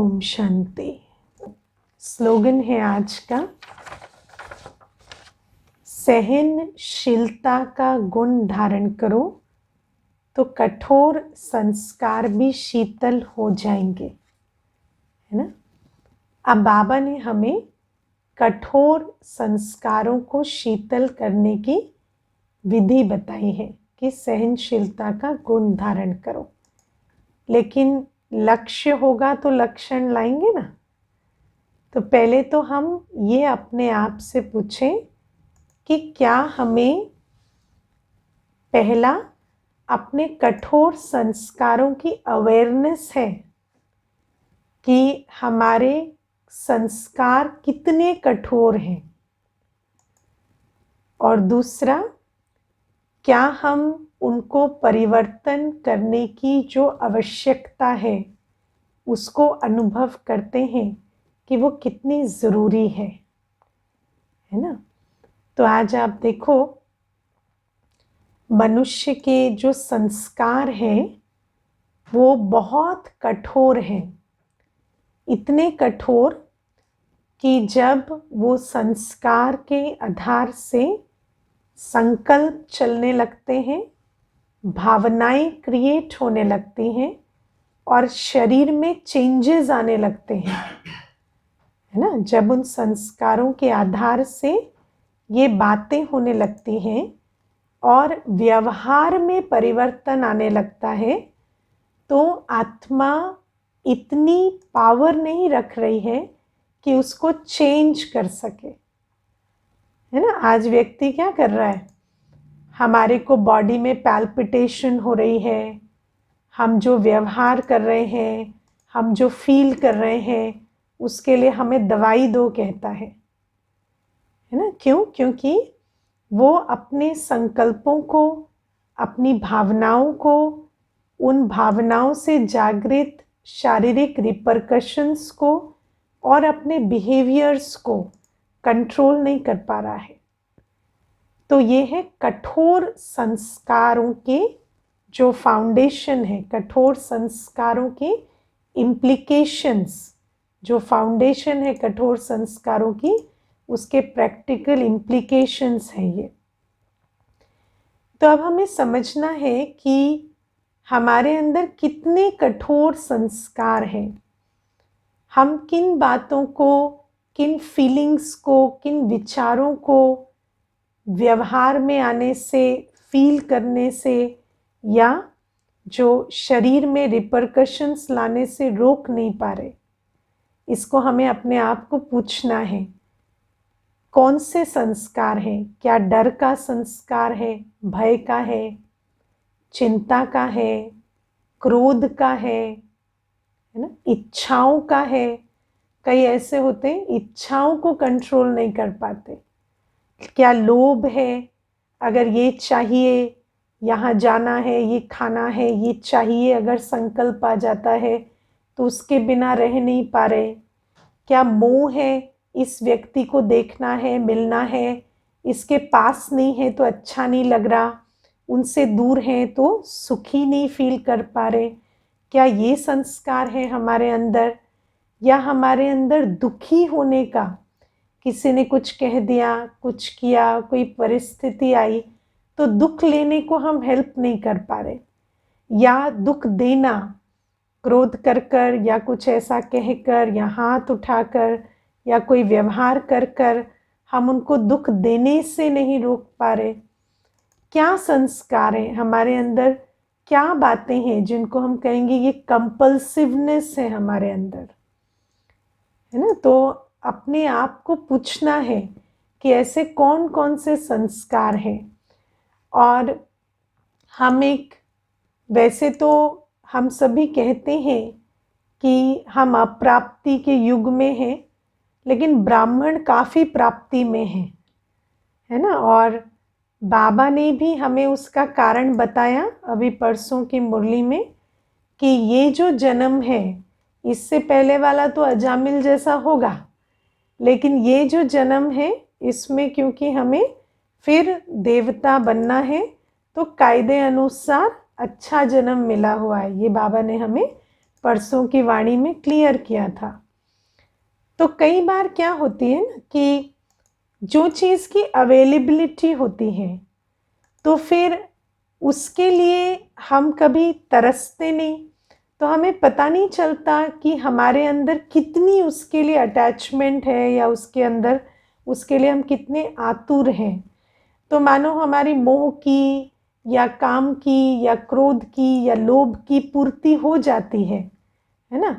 Om Shanti. Slogan है आज का, सहनशीलता का गुण धारण करो तो कठोर संस्कार भी शीतल हो जाएंगे, है ना। अब बाबा ने हमें कठोर संस्कारों को शीतल करने की विधि बताई है कि सहनशीलता का गुण धारण करो, लेकिन लक्ष्य होगा तो लक्षण लाएंगे ना। तो पहले तो हम ये अपने आप से पूछें कि क्या हमें पहला अपने कठोर संस्कारों की अवेयरनेस है कि हमारे संस्कार कितने कठोर हैं, और दूसरा क्या हम उनको परिवर्तन करने की जो आवश्यकता है उसको अनुभव करते हैं कि वो कितनी ज़रूरी है ना। तो आज आप देखो, मनुष्य के जो संस्कार हैं वो बहुत कठोर हैं, इतने कठोर कि जब वो संस्कार के आधार से संकल्प चलने लगते हैं, भावनाएं क्रिएट होने लगती हैं और शरीर में चेंजेस आने लगते हैं, है ना। जब उन संस्कारों के आधार से ये बातें होने लगती हैं और व्यवहार में परिवर्तन आने लगता है, तो आत्मा इतनी पावर नहीं रख रही है कि उसको चेंज कर सके, है ना। आज व्यक्ति क्या कर रहा है, हमारे को बॉडी में पैल्पिटेशन हो रही है, हम जो व्यवहार कर रहे हैं, हम जो फील कर रहे हैं, उसके लिए हमें दवाई दो कहता है ना। क्यों? क्योंकि वो अपने संकल्पों को, अपनी भावनाओं को, उन भावनाओं से जागृत शारीरिक रिपरकशंस को और अपने बिहेवियर्स को कंट्रोल नहीं कर पा रहा है। तो ये है कठोर संस्कारों के जो फाउंडेशन है, कठोर संस्कारों के इम्प्लीकेशंस, जो फाउंडेशन है कठोर संस्कारों की, उसके प्रैक्टिकल इम्प्लीकेशंस हैं ये। तो अब हमें समझना है कि हमारे अंदर कितने कठोर संस्कार हैं, हम किन बातों को, किन फीलिंग्स को, किन विचारों को व्यवहार में आने से, फील करने से या जो शरीर में रिपरकशंस लाने से रोक नहीं पा रहे। इसको हमें अपने आप को पूछना है, कौन से संस्कार हैं। क्या डर का संस्कार है, भय का है, चिंता का है, क्रोध का है ना, इच्छाओं का है। कई ऐसे होते हैं इच्छाओं को कंट्रोल नहीं कर पाते। क्या लोभ है, अगर ये चाहिए, यहाँ जाना है, ये खाना है, ये चाहिए, अगर संकल्प आ जाता है तो उसके बिना रह नहीं पा रहे। क्या मोह है, इस व्यक्ति को देखना है, मिलना है, इसके पास नहीं है तो अच्छा नहीं लग रहा, उनसे दूर हैं तो सुखी नहीं फील कर पा रहे। क्या ये संस्कार है हमारे अंदर? या हमारे अंदर दुखी होने का, किसी ने कुछ कह दिया, कुछ किया, कोई परिस्थिति आई तो दुख लेने को हम हेल्प नहीं कर पा रहे, या दुख देना, क्रोध कर कर या कुछ ऐसा कहकर या हाथ उठाकर या कोई व्यवहार कर कर हम उनको दुख देने से नहीं रोक पा रहे। क्या संस्कार है हमारे अंदर, क्या बातें हैं जिनको हम कहेंगे ये कंपल्सिवनेस है हमारे अंदर, है ना। तो अपने आप को पूछना है कि ऐसे कौन कौन से संस्कार हैं। और हम वैसे तो हम सभी कहते हैं कि हम अप्राप्ति के युग में हैं, लेकिन ब्राह्मण काफ़ी प्राप्ति में हैं, है ना। और बाबा ने भी हमें उसका कारण बताया अभी परसों की मुरली में कि ये जो जन्म है, इससे पहले वाला तो अजामिल जैसा होगा, लेकिन ये जो जन्म है इसमें क्योंकि हमें फिर देवता बनना है तो कायदे अनुसार अच्छा जन्म मिला हुआ है। ये बाबा ने हमें परसों की वाणी में क्लियर किया था। तो कई बार क्या होती है ना कि जो चीज़ की अवेलेबिलिटी होती है तो फिर उसके लिए हम कभी तरसते नहीं, तो हमें पता नहीं चलता कि हमारे अंदर कितनी उसके लिए अटैचमेंट है या उसके अंदर उसके लिए हम कितने आतुर हैं। तो मानो हमारी मोह की या काम की या क्रोध की या लोभ की पूर्ति हो जाती है ना,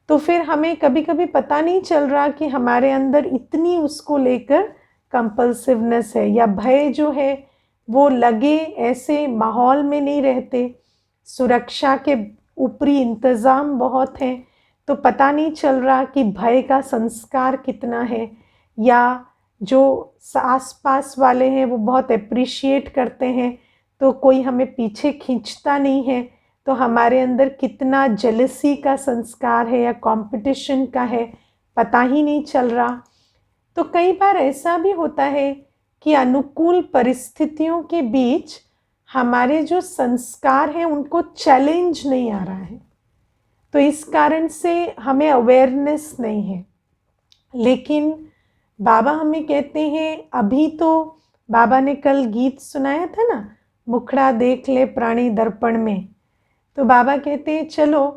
तो फिर हमें कभी कभी पता नहीं चल रहा कि हमारे अंदर इतनी उसको लेकर कंपल्सिवनेस है, या भय जो है वो लगे ऐसे माहौल में नहीं रहते, सुरक्षा के ऊपरी इंतज़ाम बहुत हैं, तो पता नहीं चल रहा कि भय का संस्कार कितना है, या जो आस पास वाले हैं वो बहुत अप्रिशिएट करते हैं तो कोई हमें पीछे खींचता नहीं है, तो हमारे अंदर कितना जेलसी का संस्कार है या कंपटीशन का है, पता ही नहीं चल रहा। तो कई बार ऐसा भी होता है कि अनुकूल परिस्थितियों के बीच हमारे जो संस्कार हैं उनको चैलेंज नहीं आ रहा है, तो इस कारण से हमें अवेयरनेस नहीं है। लेकिन बाबा हमें कहते हैं, अभी तो बाबा ने कल गीत सुनाया था ना, मुखड़ा देख ले प्राणी दर्पण में, तो बाबा कहते हैं चलो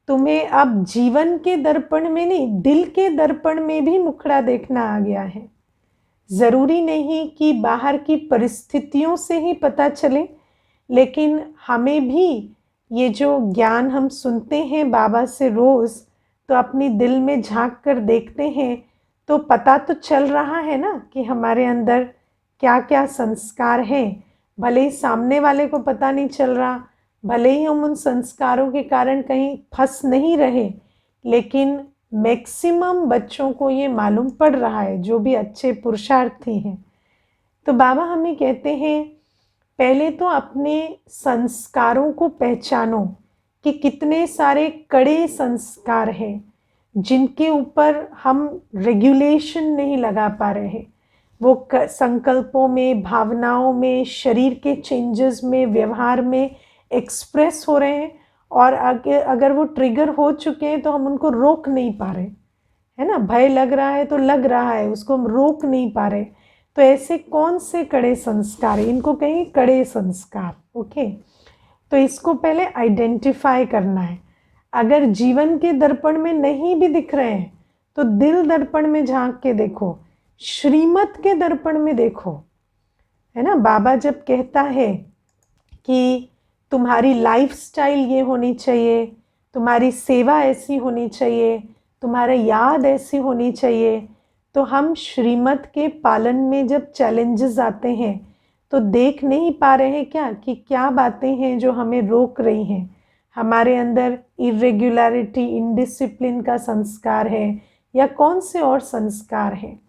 तुम्हें अब जीवन के दर्पण में नहीं, दिल के दर्पण में भी मुखड़ा देखना आ गया है। ज़रूरी नहीं कि बाहर की परिस्थितियों से ही पता चले, लेकिन हमें भी ये जो ज्ञान हम सुनते हैं बाबा से रोज़, तो अपनी दिल में झांक कर देखते हैं तो पता तो चल रहा है ना कि हमारे अंदर क्या क्या संस्कार हैं। भले ही सामने वाले को पता नहीं चल रहा, भले ही हम उन संस्कारों के कारण कहीं फंस नहीं रहे, लेकिन मैक्सिमम बच्चों को ये मालूम पड़ रहा है, जो भी अच्छे पुरुषार्थी हैं। तो बाबा हमें कहते हैं पहले तो अपने संस्कारों को पहचानो कि कितने सारे कड़े संस्कार हैं जिनके ऊपर हम रेगुलेशन नहीं लगा पा रहे हैं। वो संकल्पों में, भावनाओं में, शरीर के चेंजेस में, व्यवहार में एक्सप्रेस हो रहे हैं, और अगर वो ट्रिगर हो चुके हैं तो हम उनको रोक नहीं पा रहे, है ना। भय लग रहा है तो लग रहा है, उसको हम रोक नहीं पा रहे। तो ऐसे कौन से कड़े संस्कार, इनको कहें कड़े संस्कार। ओके, तो इसको पहले आइडेंटिफाई करना है। अगर जीवन के दर्पण में नहीं भी दिख रहे हैं तो दिल दर्पण में झांक के देखो, श्रीमत के दर्पण में देखो, है ना। बाबा जब कहता है कि तुम्हारी लाइफस्टाइल ये होनी चाहिए, तुम्हारी सेवा ऐसी होनी चाहिए, तुम्हारा याद ऐसी होनी चाहिए, तो हम श्रीमत के पालन में जब चैलेंजेस आते हैं तो देख नहीं पा रहे हैं क्या कि क्या बातें हैं जो हमें रोक रही हैं। हमारे अंदर इरेगुलरिटी, इनडिसिप्लिन का संस्कार है या कौन से और संस्कार हैं।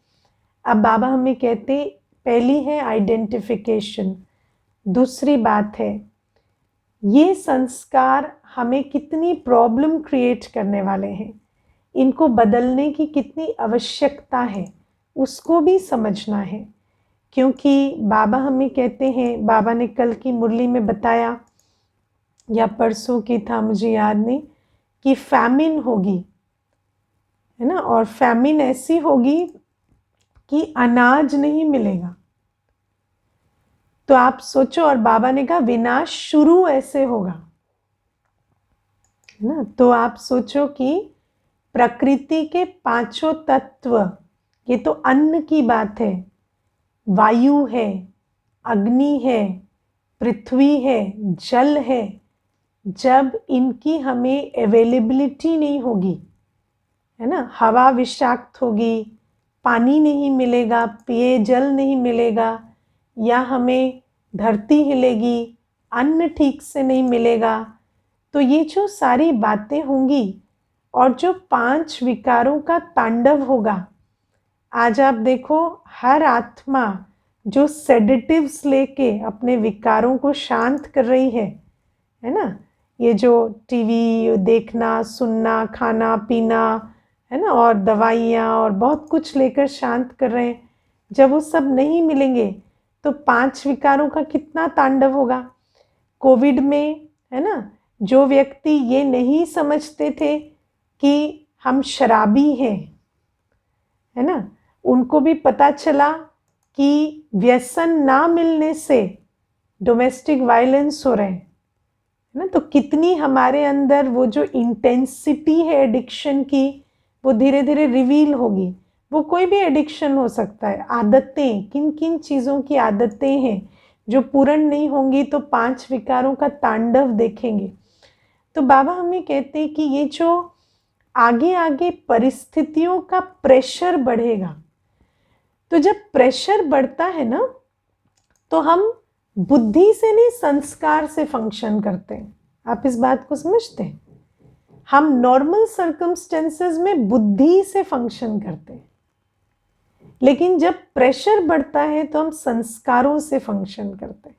अब बाबा हमें कहते, पहली है आइडेंटिफिकेशन, दूसरी बात है ये संस्कार हमें कितनी प्रॉब्लम क्रिएट करने वाले हैं, इनको बदलने की कितनी आवश्यकता है उसको भी समझना है। क्योंकि बाबा हमें कहते हैं, बाबा ने कल की मुरली में बताया या परसों की था मुझे याद नहीं, कि फैमिन होगी, है ना, और फैमिन ऐसी होगी कि अनाज नहीं मिलेगा। तो आप सोचो, और बाबा ने कहा विनाश शुरू ऐसे होगा, है ना। तो आप सोचो कि प्रकृति के पांचों तत्व, ये तो अन्न की बात है, वायु है, अग्नि है, पृथ्वी है, जल है, जब इनकी हमें अवेलेबिलिटी नहीं होगी, है ना, हवा विषाक्त होगी, पानी नहीं मिलेगा, पेयजल नहीं मिलेगा, या हमें धरती हिलेगी, अन्न ठीक से नहीं मिलेगा, तो ये जो सारी बातें होंगी और जो 5 विकारों का तांडव होगा। आज आप देखो, हर आत्मा जो सेडेटिव्स लेके अपने विकारों को शांत कर रही है ना। ये जो टीवी देखना, सुनना, खाना पीना, है ना, और दवाइयाँ और बहुत कुछ लेकर शांत कर रहे हैं, जब वो सब नहीं मिलेंगे तो 5 विकारों का कितना तांडव होगा। कोविड में, है ना, जो व्यक्ति ये नहीं समझते थे कि हम शराबी हैं, है ना, उनको भी पता चला कि व्यसन ना मिलने से डोमेस्टिक वायलेंस हो रहे हैं, है ना। तो कितनी हमारे अंदर वो जो इंटेंसिटी है एडिक्शन की, वो धीरे धीरे रिवील होगी। वो कोई भी एडिक्शन हो सकता है। आदतें, किन किन चीज़ों की आदतें हैं जो पूर्ण नहीं होंगी तो 5 विकारों का तांडव देखेंगे। तो बाबा हमें कहते हैं कि ये जो आगे आगे परिस्थितियों का प्रेशर बढ़ेगा, तो जब प्रेशर बढ़ता है ना, तो हम बुद्धि से नहीं, संस्कार से फंक्शन करते हैं। आप इस बात को समझते हैं? हम नॉर्मल सर्कमस्टेंसेस में बुद्धि से फंक्शन करते हैं, लेकिन जब प्रेशर बढ़ता है तो हम संस्कारों से फंक्शन करते हैं,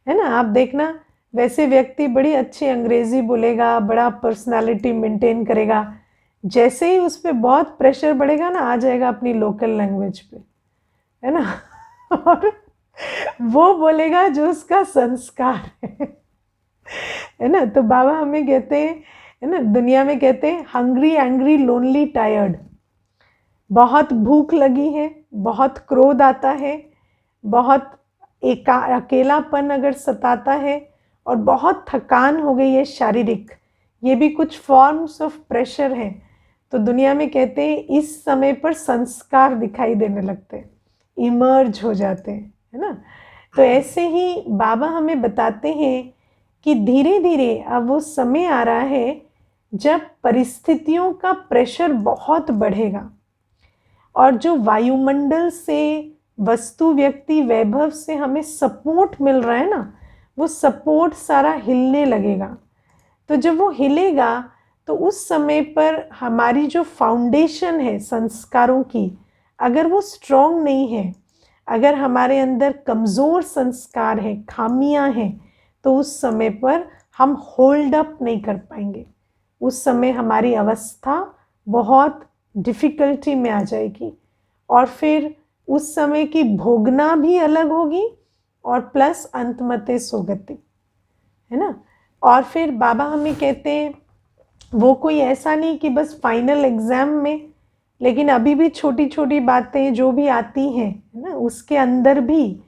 है ना। आप देखना, वैसे व्यक्ति बड़ी अच्छी अंग्रेजी बोलेगा, बड़ा पर्सनालिटी मेंटेन करेगा, जैसे ही उस पर बहुत प्रेशर बढ़ेगा ना, आ जाएगा अपनी लोकल लैंग्वेज पे, है ना। और वो बोलेगा जो उसका संस्कार है ना। तो बाबा हमें कहते हैं, है ना, दुनिया में कहते हैं हंग्री, एंग्री, लोनली, टायर्ड। बहुत भूख लगी है, बहुत क्रोध आता है, बहुत अकेलापन अगर सताता है, और बहुत थकान हो गई है शारीरिक, ये भी कुछ फॉर्म्स ऑफ प्रेशर हैं। तो दुनिया में कहते हैं इस समय पर संस्कार दिखाई देने लगते हैं, इमर्ज हो जाते हैं, है ना। तो ऐसे ही बाबा हमें बताते हैं कि धीरे धीरे अब वो समय आ रहा है जब परिस्थितियों का प्रेशर बहुत बढ़ेगा, और जो वायुमंडल से, वस्तु, व्यक्ति, वैभव से हमें सपोर्ट मिल रहा है ना, वो सपोर्ट सारा हिलने लगेगा। तो जब वो हिलेगा तो उस समय पर हमारी जो फाउंडेशन है संस्कारों की, अगर वो स्ट्रॉन्ग नहीं है, अगर हमारे अंदर कमज़ोर संस्कार है, खामियां हैं, तो उस समय पर हम होल्ड अप नहीं कर पाएंगे। उस समय हमारी अवस्था बहुत डिफ़िकल्टी में आ जाएगी, और फिर उस समय की भोगना भी अलग होगी, और प्लस अंतमते सोगति, है ना। और फिर बाबा हमें कहते हैं वो कोई ऐसा नहीं कि बस फाइनल एग्ज़ाम में, लेकिन अभी भी छोटी छोटी बातें जो भी आती हैं, है ना, उसके अंदर भी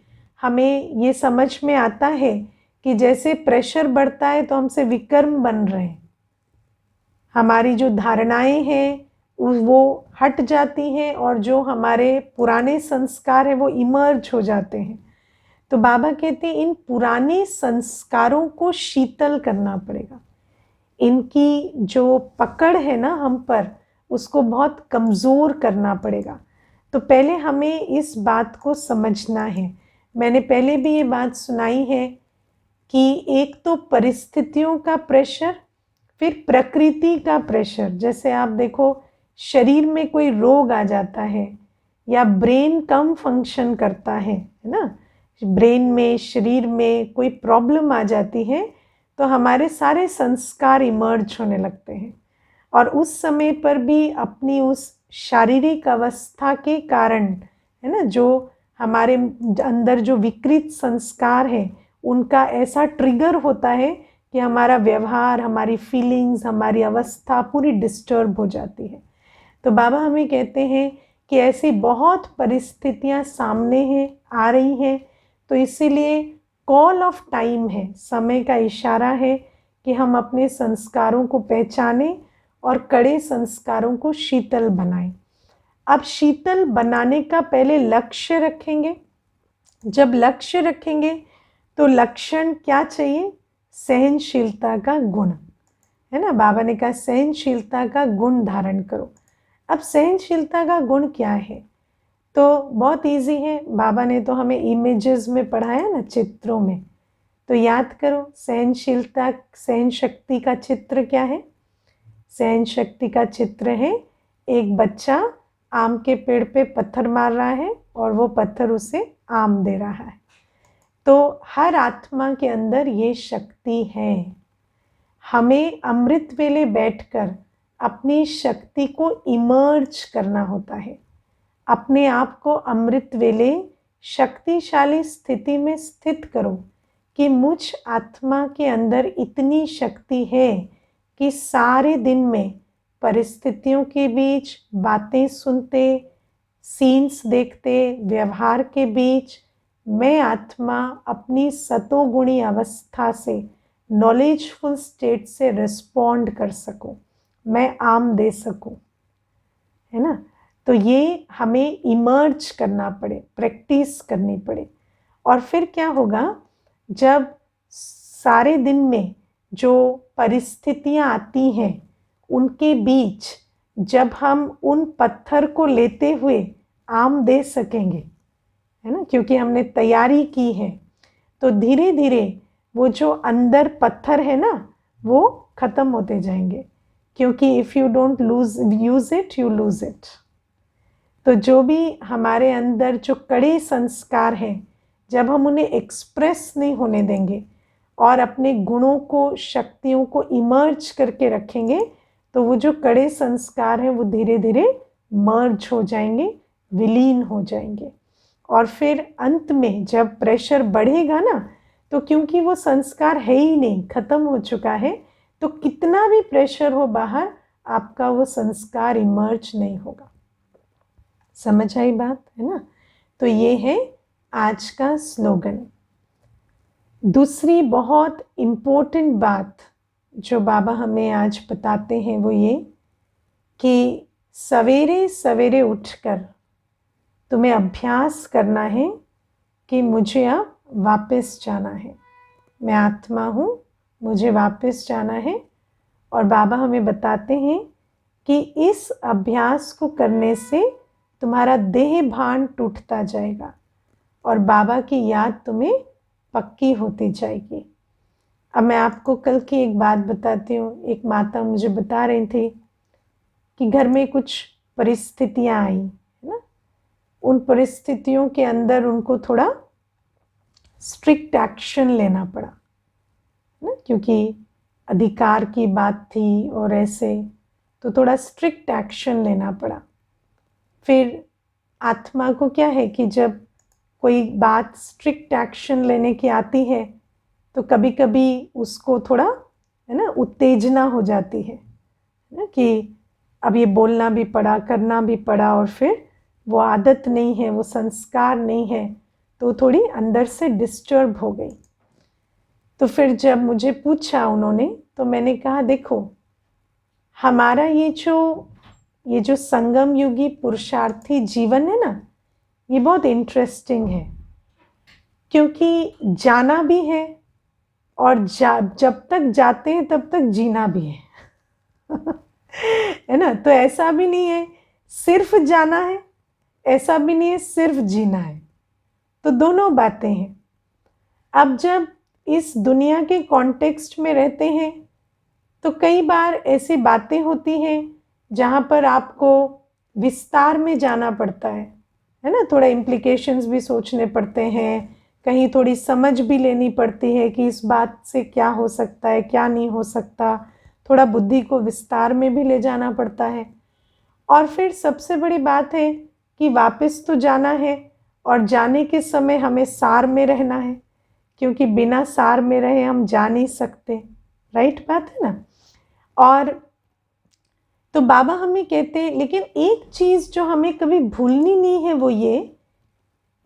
हमें ये समझ में आता है कि जैसे प्रेशर बढ़ता है तो हमसे विकर्म बन रहे हैं, हमारी जो धारणाएं हैं वो हट जाती हैं, और जो हमारे पुराने संस्कार हैं वो इमर्ज हो जाते हैं। तो बाबा कहते हैं इन पुराने संस्कारों को शीतल करना पड़ेगा, इनकी जो पकड़ है ना हम पर, उसको बहुत कमज़ोर करना पड़ेगा। तो पहले हमें इस बात को समझना है। मैंने पहले भी ये बात सुनाई है कि एक तो परिस्थितियों का प्रेशर, फिर प्रकृति का प्रेशर। जैसे आप देखो, शरीर में कोई रोग आ जाता है, या ब्रेन कम फंक्शन करता है ना, ब्रेन में, शरीर में कोई प्रॉब्लम आ जाती है, तो हमारे सारे संस्कार इमर्ज होने लगते हैं। और उस समय पर भी अपनी उस शारीरिक अवस्था के कारण, है ना, जो हमारे अंदर जो विकृत संस्कार है, उनका ऐसा ट्रिगर होता है कि हमारा व्यवहार, हमारी फीलिंग्स, हमारी अवस्था पूरी डिस्टर्ब हो जाती है। तो बाबा हमें कहते हैं कि ऐसी बहुत परिस्थितियां सामने हैं, आ रही हैं, तो इसीलिए कॉल ऑफ टाइम है, समय का इशारा है कि हम अपने संस्कारों को पहचानें और कड़े संस्कारों को शीतल बनाएं। अब शीतल बनाने का पहले लक्ष्य रखेंगे। जब लक्ष्य रखेंगे तो लक्षण क्या चाहिए? सहनशीलता का गुण, है ना। बाबा ने कहा सहनशीलता का गुण धारण करो। अब सहनशीलता का गुण क्या है? तो बहुत इजी है, बाबा ने तो हमें इमेजेस में पढ़ाया ना, चित्रों में। तो याद करो, सहनशीलता, सहन शक्ति का चित्र क्या है? सहन शक्ति का चित्र है एक बच्चा आम के पेड़ पे पत्थर मार रहा है और वो पत्थर उसे आम दे रहा है। तो हर आत्मा के अंदर ये शक्ति है। हमें अमृत वेले बैठकर अपनी शक्ति को इमर्ज करना होता है, अपने आप को अमृत वेले शक्तिशाली स्थिति में स्थित करो कि मुझ आत्मा के अंदर इतनी शक्ति है कि सारे दिन में परिस्थितियों के बीच, बातें सुनते, सीन्स देखते, व्यवहार के बीच मैं आत्मा अपनी सतोगुणी अवस्था से, नॉलेजफुल स्टेट से रिस्पॉन्ड कर सकूं, मैं आम दे सकूं, है ना। तो ये हमें इमर्ज करना पड़े, प्रैक्टिस करनी पड़े। और फिर क्या होगा, जब सारे दिन में जो परिस्थितियां आती हैं उनके बीच जब हम उन पत्थर को लेते हुए आम दे सकेंगे, है ना, क्योंकि हमने तैयारी की है, तो धीरे धीरे वो जो अंदर पत्थर है ना वो खत्म होते जाएंगे, क्योंकि if you don't use it you lose it. तो जो भी हमारे अंदर जो कड़े संस्कार हैं, जब हम उन्हें एक्सप्रेस नहीं होने देंगे और अपने गुणों को, शक्तियों को इमर्ज करके रखेंगे, तो वो जो कड़े संस्कार हैं वो धीरे धीरे मर्ज हो जाएंगे, विलीन हो जाएंगे। और फिर अंत में जब प्रेशर बढ़ेगा ना, तो क्योंकि वो संस्कार है ही नहीं, खत्म हो चुका है, तो कितना भी प्रेशर हो बाहर, आपका वो संस्कार इमर्ज नहीं होगा। समझ आई बात, है ना। तो ये है आज का स्लोगन। दूसरी बहुत इम्पोर्टेंट बात जो बाबा हमें आज बताते हैं वो ये कि सवेरे सवेरे उठकर तुम्हें अभ्यास करना है कि मुझे अब वापस जाना है, मैं आत्मा हूँ, मुझे वापस जाना है। और बाबा हमें बताते हैं कि इस अभ्यास को करने से तुम्हारा देह भान टूटता जाएगा और बाबा की याद तुम्हें पक्की होती जाएगी। अब मैं आपको कल की एक बात बताती हूँ। एक माता मुझे बता रही थी कि घर में कुछ परिस्थितियाँ आई, है ना, उन परिस्थितियों के अंदर उनको थोड़ा स्ट्रिक्ट एक्शन लेना पड़ा, ना, क्योंकि अधिकार की बात थी और ऐसे, तो थोड़ा स्ट्रिक्ट एक्शन लेना पड़ा। फिर आत्मा को क्या है कि जब कोई बात स्ट्रिक्ट एक्शन लेने की आती है तो कभी कभी उसको थोड़ा, है ना, उत्तेजना हो जाती है ना, कि अब ये बोलना भी पड़ा, करना भी पड़ा, और फिर वो आदत नहीं है, वो संस्कार नहीं है, तो थोड़ी अंदर से डिस्टर्ब हो गई। तो फिर जब मुझे पूछा उन्होंने, तो मैंने कहा देखो, हमारा ये जो संगम युगी पुरुषार्थी जीवन है ना, ये बहुत इंटरेस्टिंग है, क्योंकि जाना भी है और जब तक जाते हैं तब तक जीना भी है है ना। तो ऐसा भी नहीं है सिर्फ जाना है, ऐसा भी नहीं है सिर्फ जीना है, तो दोनों बातें हैं। अब जब इस दुनिया के कॉन्टेक्स्ट में रहते हैं तो कई बार ऐसी बातें होती हैं जहाँ पर आपको विस्तार में जाना पड़ता है ना, थोड़ा इम्प्लीकेशंस भी सोचने पड़ते हैं, कहीं थोड़ी समझ भी लेनी पड़ती है कि इस बात से क्या हो सकता है, क्या नहीं हो सकता, थोड़ा बुद्धि को विस्तार में भी ले जाना पड़ता है। और फिर सबसे बड़ी बात है कि वापस तो जाना है, और जाने के समय हमें सार में रहना है, क्योंकि बिना सार में रहे हम जा नहीं सकते। राइट बात है ना। और तो बाबा हमें कहते हैं, लेकिन एक चीज़ जो हमें कभी भूलनी नहीं है वो ये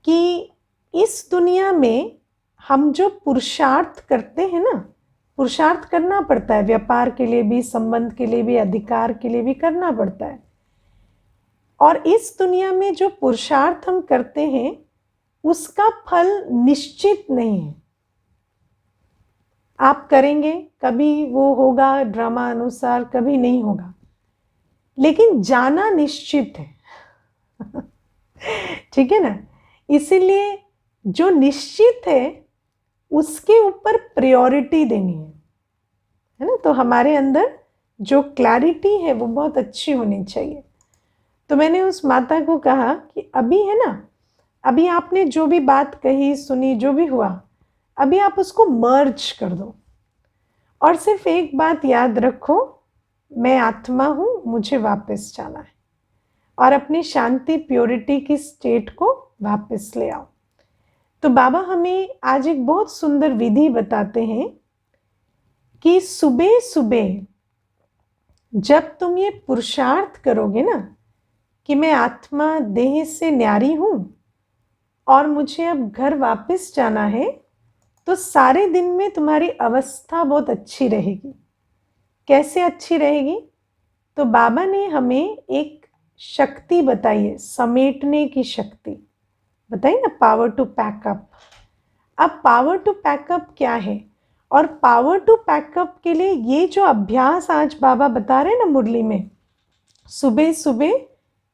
कि इस दुनिया में हम जो पुरुषार्थ करते हैं ना, पुरुषार्थ करना पड़ता है, व्यापार के लिए भी, संबंध के लिए भी, अधिकार के लिए भी करना पड़ता है। और इस दुनिया में जो पुरुषार्थ हम करते हैं उसका फल निश्चित नहीं है। आप करेंगे, कभी वो होगा ड्रामा अनुसार, कभी नहीं होगा, लेकिन जाना निश्चित है ठीक है ना। इसीलिए जो निश्चित है उसके ऊपर प्रायोरिटी देनी है ना। तो हमारे अंदर जो क्लैरिटी है वो बहुत अच्छी होनी चाहिए। तो मैंने उस माता को कहा कि अभी है ना, अभी आपने जो भी बात कही, सुनी, जो भी हुआ, अभी आप उसको मर्ज कर दो और सिर्फ एक बात याद रखो, मैं आत्मा हूँ, मुझे वापस जाना है, और अपनी शांति, प्योरिटी की स्टेट को वापस ले आओ। तो बाबा हमें आज एक बहुत सुंदर विधि बताते हैं कि सुबह सुबह जब तुम ये पुरुषार्थ करोगे ना कि मैं आत्मा देह से न्यारी हूं और मुझे अब घर वापस जाना है, तो सारे दिन में तुम्हारी अवस्था बहुत अच्छी रहेगी। कैसे अच्छी रहेगी? तो बाबा ने हमें एक शक्ति बताई है, समेटने की शक्ति बताई ना, पावर टू पैकअप। अब पावर टू पैकअप क्या है? और पावर टू पैकअप के लिए ये जो अभ्यास आज बाबा बता रहे हैं ना मुरली में, सुबह सुबह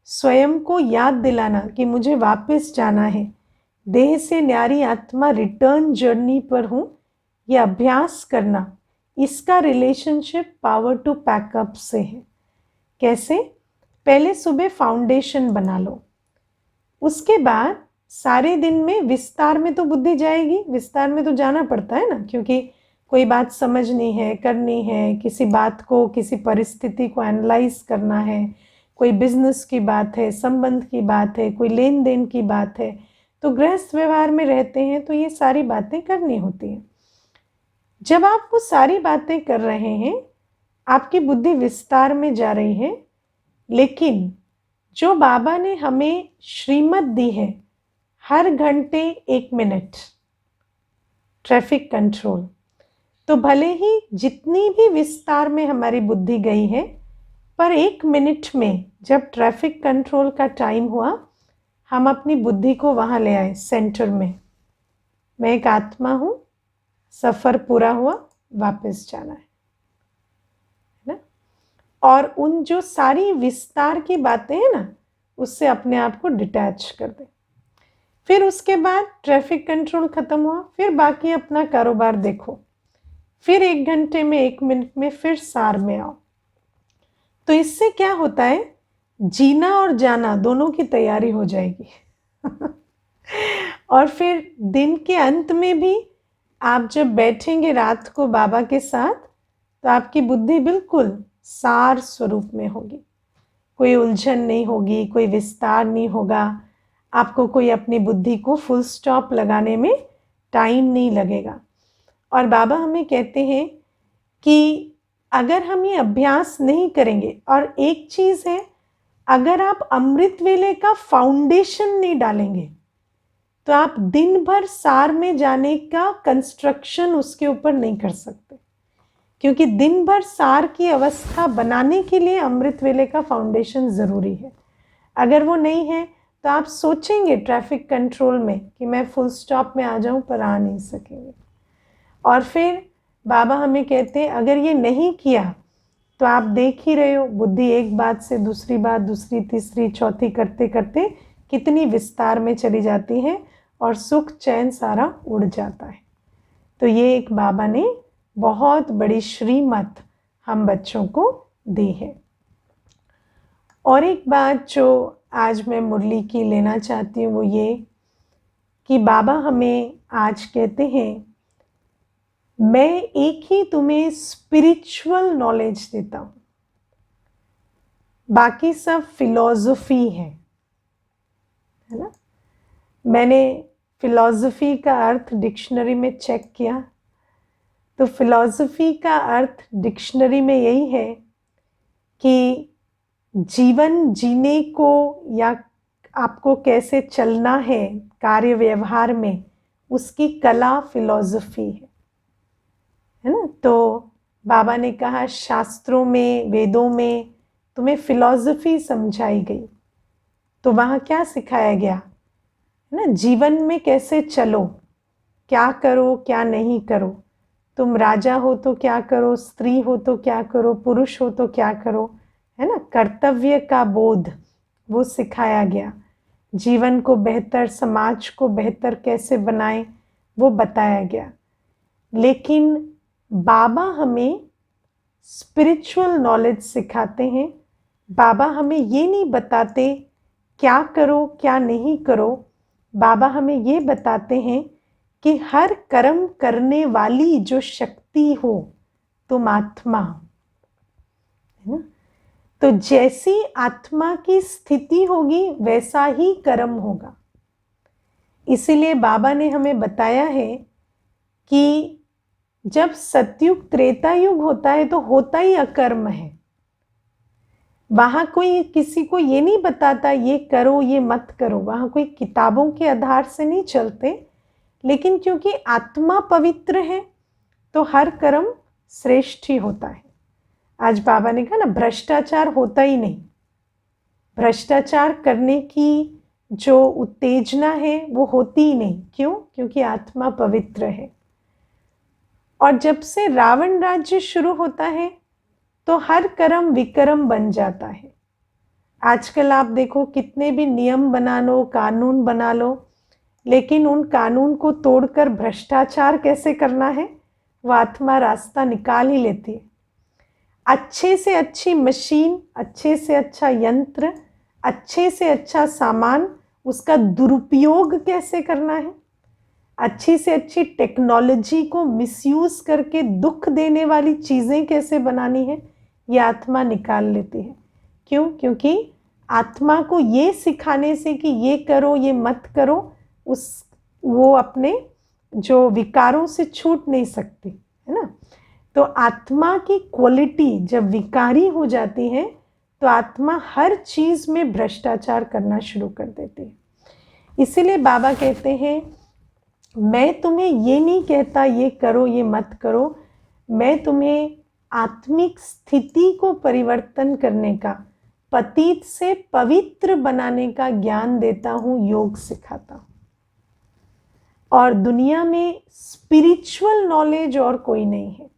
स्वयं को याद दिलाना कि मुझे वापस जाना है, देह से न्यारी आत्मा रिटर्न जर्नी पर हूं, ये अभ्यास करना, इसका रिलेशनशिप पावर टू पैकअप से है। कैसे? पहले सुबह फाउंडेशन बना लो, उसके बाद सारे दिन में विस्तार में तो बुद्धि जाएगी, विस्तार में तो जाना पड़ता है ना, क्योंकि कोई बात समझनी है, करनी है, किसी बात को, किसी परिस्थिति को एनालाइज करना है, कोई बिजनेस की बात है, संबंध की बात है, कोई लेन देन की बात है, तो गृहस्थ व्यवहार में रहते हैं तो ये सारी बातें करनी होती हैं। जब आप वो सारी बातें कर रहे हैं, आपकी बुद्धि विस्तार में जा रही है, लेकिन जो बाबा ने हमें श्रीमत दी है, हर घंटे 1 मिनट ट्रैफिक कंट्रोल, तो भले ही जितनी भी विस्तार में हमारी बुद्धि गई है, पर 1 मिनट में जब ट्रैफिक कंट्रोल का टाइम हुआ, हम अपनी बुद्धि को वहां ले आए सेंटर में। मैं एक आत्मा हूं, सफर पूरा हुआ, वापस जाना है ना। और उन जो सारी विस्तार की बातें हैं ना, उससे अपने आप को डिटैच कर दे। फिर उसके बाद ट्रैफिक कंट्रोल खत्म हुआ, फिर बाकी अपना कारोबार देखो, फिर 1 घंटे में 1 मिनट में फिर सार में आओ। तो इससे क्या होता है, जीना और जाना दोनों की तैयारी हो जाएगी। और फिर दिन के अंत में भी आप जब बैठेंगे रात को बाबा के साथ, तो आपकी बुद्धि बिल्कुल सार स्वरूप में होगी, कोई उलझन नहीं होगी, कोई विस्तार नहीं होगा, आपको कोई अपनी बुद्धि को फुल स्टॉप लगाने में टाइम नहीं लगेगा। और बाबा हमें कहते हैं कि अगर हम ये अभ्यास नहीं करेंगे, और एक चीज़ है, अगर आप अमृत वेले का फाउंडेशन नहीं डालेंगे, तो आप दिन भर सार में जाने का कंस्ट्रक्शन उसके ऊपर नहीं कर सकते, क्योंकि दिन भर सार की अवस्था बनाने के लिए अमृत वेले का फाउंडेशन ज़रूरी है। अगर वो नहीं है तो आप सोचेंगे ट्रैफिक कंट्रोल में कि मैं फुल स्टॉप में आ जाऊं, पर आ नहीं सकेंगे। और फिर बाबा हमें कहते हैं, अगर ये नहीं किया तो आप देख ही रहे हो, बुद्धि एक बात से दूसरी बात, दूसरी तीसरी चौथी करते करते कितनी विस्तार में चली जाती है, और सुख चैन सारा उड़ जाता है। तो ये एक बाबा ने बहुत बड़ी श्रीमत हम बच्चों को दी है। और एक बात जो आज मैं मुरली की लेना चाहती हूँ, वो ये कि बाबा हमें आज कहते हैं, मैं एक ही तुम्हें स्पिरिचुअल नॉलेज देता हूँ, बाकी सब फिलॉसफी है ना। मैंने फिलॉसफी का अर्थ डिक्शनरी में चेक किया, तो फिलॉसफी का अर्थ डिक्शनरी में यही है कि जीवन जीने को, या आपको कैसे चलना है कार्य व्यवहार में, उसकी कला फिलॉसफी है ना। तो बाबा ने कहा, शास्त्रों में, वेदों में तुम्हें फिलॉसफी समझाई गई, तो वहाँ क्या सिखाया गया है ना, जीवन में कैसे चलो, क्या करो क्या नहीं करो, तुम राजा हो तो क्या करो, स्त्री हो तो क्या करो, पुरुष हो तो क्या करो, है ना। कर्तव्य का बोध वो सिखाया गया, जीवन को बेहतर, समाज को बेहतर कैसे बनाएं वो बताया गया। लेकिन बाबा हमें स्पिरिचुअल नॉलेज सिखाते हैं। बाबा हमें ये नहीं बताते क्या करो क्या नहीं करो, बाबा हमें ये बताते हैं कि हर कर्म करने वाली जो शक्ति हो, तुम आत्मा है ना। तो जैसी आत्मा की स्थिति होगी वैसा ही कर्म होगा। इसीलिए बाबा ने हमें बताया है कि जब सतयुग त्रेता युग होता है तो होता ही अकर्म है। वहां कोई किसी को ये नहीं बताता ये करो ये मत करो, वहां कोई किताबों के आधार से नहीं चलते, लेकिन क्योंकि आत्मा पवित्र है तो हर कर्म श्रेष्ठ ही होता है। आज बाबा ने कहा ना, भ्रष्टाचार होता ही नहीं। भ्रष्टाचार करने की जो उत्तेजना है वो होती ही नहीं। क्यों? क्योंकि आत्मा पवित्र है। और जब से रावण राज्य शुरू होता है तो हर कर्म विकर्म बन जाता है। आजकल आप देखो, कितने भी नियम बना लो, कानून बना लो, लेकिन उन कानून को तोड़कर भ्रष्टाचार कैसे करना है वो आत्मा रास्ता निकाल ही लेती है। अच्छे से अच्छी मशीन, अच्छे से अच्छा यंत्र, अच्छे से अच्छा सामान, उसका दुरुपयोग कैसे करना है, अच्छी से अच्छी टेक्नोलॉजी को मिसयूज करके दुख देने वाली चीज़ें कैसे बनानी है, ये आत्मा निकाल लेती है। क्यों? क्योंकि आत्मा को ये सिखाने से कि ये करो ये मत करो, वो अपने जो विकारों से छूट नहीं सकती है ना। तो आत्मा की क्वालिटी जब विकारी हो जाती है तो आत्मा हर चीज़ में भ्रष्टाचार करना शुरू कर देती है। इसीलिए बाबा कहते हैं, मैं तुम्हें ये नहीं कहता ये करो ये मत करो, मैं तुम्हें आत्मिक स्थिति को परिवर्तन करने का, पतित से पवित्र बनाने का ज्ञान देता हूँ, योग सिखाता हूँ। और दुनिया में स्पिरिचुअल नॉलेज और कोई नहीं है।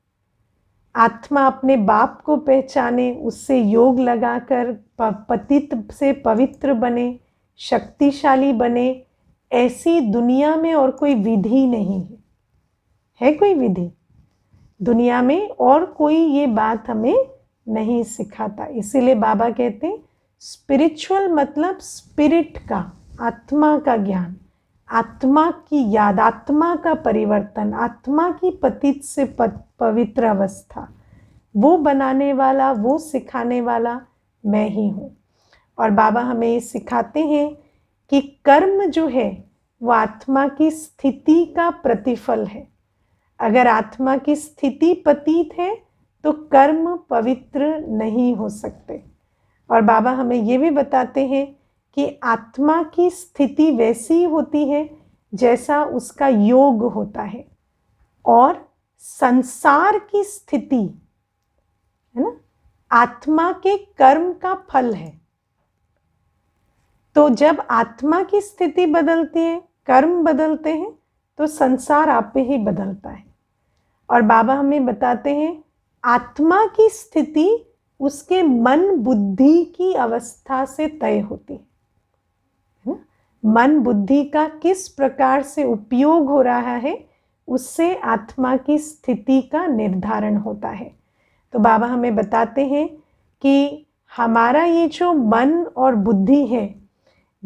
आत्मा अपने बाप को पहचाने, उससे योग लगाकर पतित से पवित्र बने, शक्तिशाली बने, ऐसी दुनिया में और कोई विधि नहीं है। है कोई विधि? दुनिया में और कोई ये बात हमें नहीं सिखाता। इसीलिए बाबा कहते हैं स्पिरिचुअल मतलब स्पिरिट का, आत्मा का ज्ञान, आत्मा की याद, आत्मा का परिवर्तन, आत्मा की पतित से पवित्र अवस्था, वो बनाने वाला, वो सिखाने वाला मैं ही हूँ। और बाबा हमें ये सिखाते हैं कि कर्म जो है वो आत्मा की स्थिति का प्रतिफल है। अगर आत्मा की स्थिति पतित है तो कर्म पवित्र नहीं हो सकते। और बाबा हमें ये भी बताते हैं कि आत्मा की स्थिति वैसी होती है जैसा उसका योग होता है, और संसार की स्थिति है ना, आत्मा के कर्म का फल है। तो जब आत्मा की स्थिति बदलती है, कर्म बदलते हैं, तो संसार आप ही बदलता है। और बाबा हमें बताते हैं आत्मा की स्थिति उसके मन बुद्धि की अवस्था से तय होती है ना। मन बुद्धि का किस प्रकार से उपयोग हो रहा है, उससे आत्मा की स्थिति का निर्धारण होता है। तो बाबा हमें बताते हैं कि हमारा ये जो मन और बुद्धि है,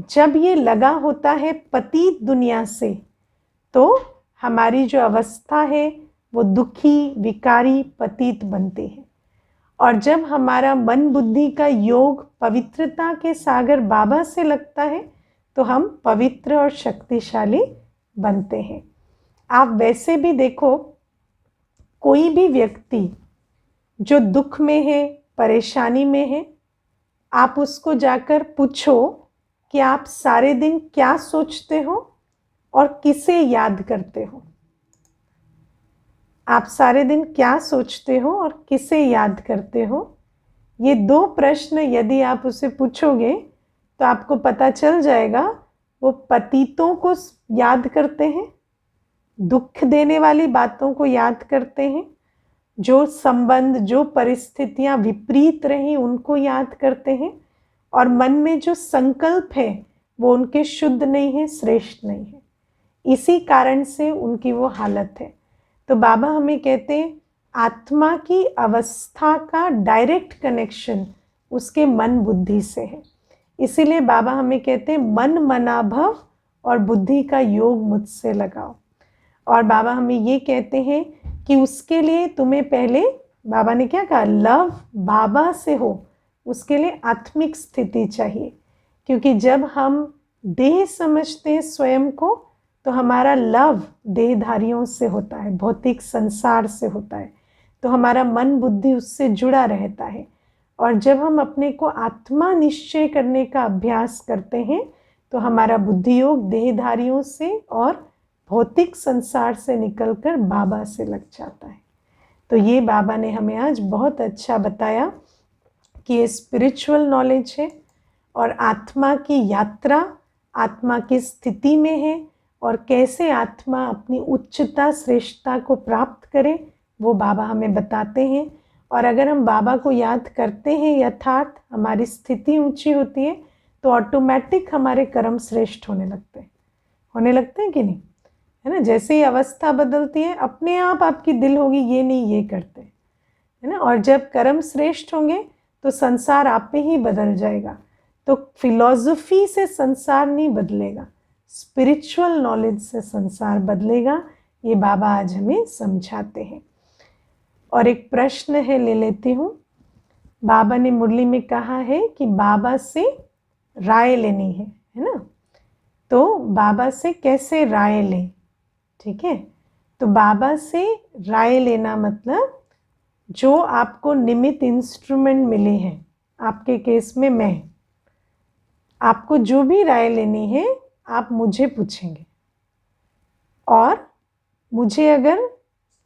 जब ये लगा होता है पतित दुनिया से, तो हमारी जो अवस्था है वो दुखी, विकारी, पतित बनते हैं। और जब हमारा मन बुद्धि का योग पवित्रता के सागर बाबा से लगता है तो हम पवित्र और शक्तिशाली बनते हैं। आप वैसे भी देखो, कोई भी व्यक्ति जो दुख में है, परेशानी में है, आप उसको जाकर पूछो कि आप सारे दिन क्या सोचते हो और किसे याद करते हो। आप सारे दिन क्या सोचते हो और किसे याद करते हो, ये दो प्रश्न यदि आप उसे पूछोगे तो आपको पता चल जाएगा वो पतितों को याद करते हैं, दुख देने वाली बातों को याद करते हैं, जो संबंध, जो परिस्थितियां विपरीत रही उनको याद करते हैं, और मन में जो संकल्प है वो उनके शुद्ध नहीं है, श्रेष्ठ नहीं है। इसी कारण से उनकी वो हालत है। तो बाबा हमें कहते हैं आत्मा की अवस्था का डायरेक्ट कनेक्शन उसके मन बुद्धि से है। इसीलिए बाबा हमें कहते हैं मन मनाभव और बुद्धि का योग मुझसे लगाओ। और बाबा हमें ये कहते हैं कि उसके लिए तुम्हें पहले, बाबा ने क्या कहा, लव बाबा से हो, उसके लिए आत्मिक स्थिति चाहिए। क्योंकि जब हम देह समझते हैं स्वयं को तो हमारा लव देहधारियों से होता है, भौतिक संसार से होता है, तो हमारा मन बुद्धि उससे जुड़ा रहता है। और जब हम अपने को आत्मा निश्चय करने का अभ्यास करते हैं तो हमारा बुद्धि योग देहधारियों से और भौतिक संसार से निकलकर बाबा से लग जाता है। तो ये बाबा ने हमें आज बहुत अच्छा बताया कि ये स्पिरिचुअल नॉलेज है और आत्मा की यात्रा आत्मा की स्थिति में है और कैसे आत्मा अपनी उच्चता श्रेष्ठता को प्राप्त करे वो बाबा हमें बताते हैं। और अगर हम बाबा को याद करते हैं यथार्थ, हमारी स्थिति ऊंची होती है तो ऑटोमेटिक हमारे कर्म श्रेष्ठ होने लगते हैं कि नहीं, है ना। जैसे ही अवस्था बदलती है अपने आप आपकी दिल होगी ये नहीं ये करते, है ना। और जब कर्म श्रेष्ठ होंगे तो संसार आप पे ही बदल जाएगा। तो फिलॉसफी से संसार नहीं बदलेगा, स्पिरिचुअल नॉलेज से संसार बदलेगा। ये बाबा आज हमें समझाते हैं। और एक प्रश्न है, ले लेती हूँ। बाबा ने मुरली में कहा है कि बाबा से राय लेनी है ना। तो बाबा से कैसे राय लें, ठीक है। तो बाबा से राय लेना मतलब जो आपको निमित्त इंस्ट्रूमेंट मिले हैं, आपके केस में मैं, आपको जो भी राय लेनी है आप मुझे पूछेंगे और मुझे अगर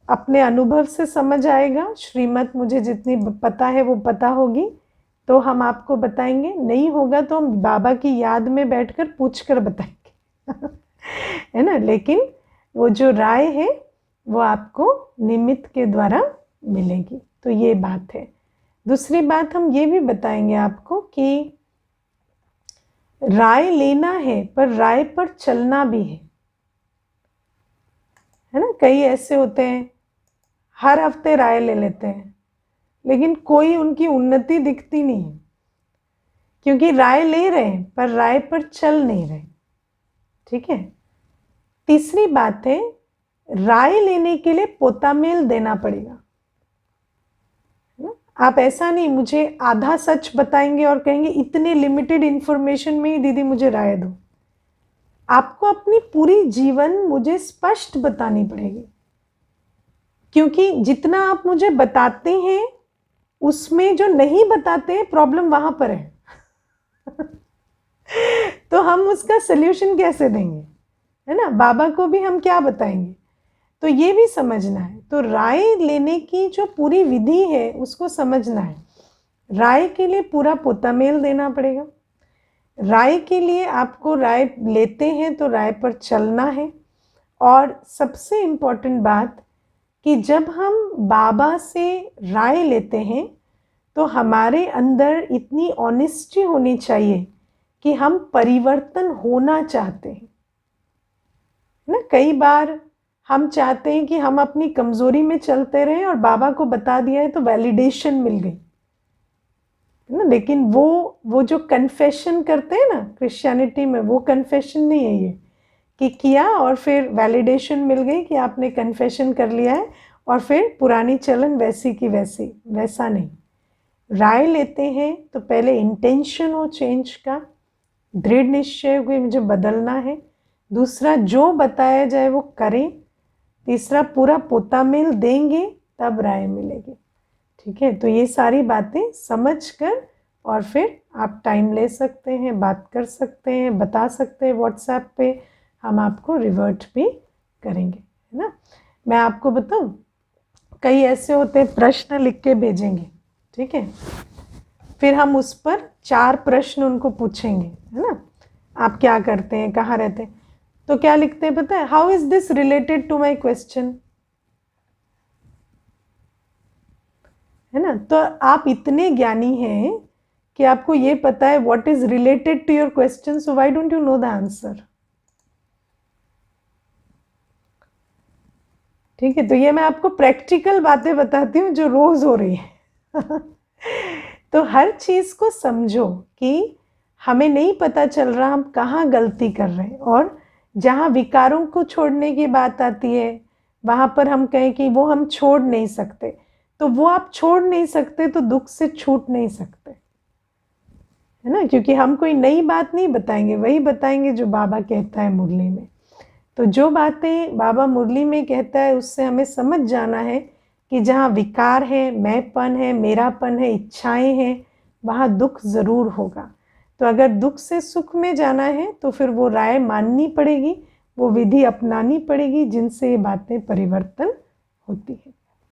अपने अनुभव से समझ आएगा, श्रीमत मुझे जितनी पता है वो पता होगी तो हम आपको बताएंगे, नहीं होगा तो हम बाबा की याद में बैठकर पूछकर बताएंगे है ना। लेकिन वो जो राय है वो आपको निमित्त के द्वारा मिलेगी। तो ये बात है। दूसरी बात हम ये भी बताएंगे आपको कि राय लेना है पर राय पर चलना भी है ना। कई ऐसे होते हैं हर हफ्ते राय ले लेते हैं लेकिन कोई उनकी उन्नति दिखती नहीं है, क्योंकि राय ले रहे हैं पर राय पर चल नहीं रहे, ठीक है। तीसरी बात है, राय लेने के लिए पोतामेल देना पड़ेगा। आप ऐसा नहीं मुझे आधा सच बताएंगे और कहेंगे इतने लिमिटेड इंफॉर्मेशन में ही दीदी मुझे राय दो। आपको अपनी पूरी जीवन मुझे स्पष्ट बतानी पड़ेगी, क्योंकि जितना आप मुझे बताते हैं उसमें जो नहीं बताते हैं प्रॉब्लम वहां पर है तो हम उसका सल्यूशन कैसे देंगे, है ना। बाबा को भी हम क्या बताएंगे, तो ये भी समझना है। तो राय लेने की जो पूरी विधि है उसको समझना है। राय के लिए पूरा पोतामेल देना पड़ेगा। राय के लिए आपको राय लेते हैं तो राय पर चलना है। और सबसे इम्पोर्टेंट बात कि जब हम बाबा से राय लेते हैं तो हमारे अंदर इतनी ऑनेस्टी होनी चाहिए कि हम परिवर्तन होना चाहते हैं ना। कई बार हम चाहते हैं कि हम अपनी कमजोरी में चलते रहें और बाबा को बता दिया है तो वैलिडेशन मिल गई, है ना। लेकिन वो जो कन्फेशन करते हैं ना क्रिश्चियनिटी में, वो कन्फेशन नहीं है ये कि किया और फिर वैलिडेशन मिल गई कि आपने कन्फेशन कर लिया है और फिर पुरानी चलन वैसी की वैसी, वैसा नहीं। राय लेते हैं तो पहले इंटेंशन हो चेंज का, दृढ़ निश्चय हो कि मुझे बदलना है। दूसरा जो बताया जाए वो करें। तीसरा पूरा पोतामेल देंगे तब राय मिलेगी, ठीक है। तो ये सारी बातें समझकर और फिर आप टाइम ले सकते हैं, बात कर सकते हैं, बता सकते हैं व्हाट्सएप पे, हम आपको रिवर्ट भी करेंगे, है ना। मैं आपको बताऊं, कई ऐसे होते हैं प्रश्न लिख के भेजेंगे, ठीक है। फिर हम उस पर 4 प्रश्न उनको पूछेंगे, है ना। आप क्या करते हैं, कहाँ रहते हैं, तो क्या लिखते हैं पता है, how is this related to my question, है ना। तो आप इतने ज्ञानी हैं कि आपको ये पता है what is related to your question, so why don't you know the answer, ठीक है। तो ये मैं आपको प्रैक्टिकल बातें बताती हूँ जो रोज हो रही है तो हर चीज को समझो कि हमें नहीं पता चल रहा हम कहाँ गलती कर रहे हैं, और जहाँ विकारों को छोड़ने की बात आती है वहां पर हम कहें कि वो हम छोड़ नहीं सकते, तो वो आप छोड़ नहीं सकते तो दुख से छूट नहीं सकते, है ना। क्योंकि हम कोई नई बात नहीं बताएंगे, वही बताएंगे जो बाबा कहता है मुरली में। तो जो बातें बाबा मुरली में कहता है उससे हमें समझ जाना है कि जहाँ विकार है, मैंपन है, मेरापन है, इच्छाएं हैं, वहाँ दुख ज़रूर होगा। तो अगर दुख से सुख में जाना है तो फिर वो राय माननी पड़ेगी, वो विधि अपनानी पड़ेगी जिनसे ये बातें परिवर्तन होती है।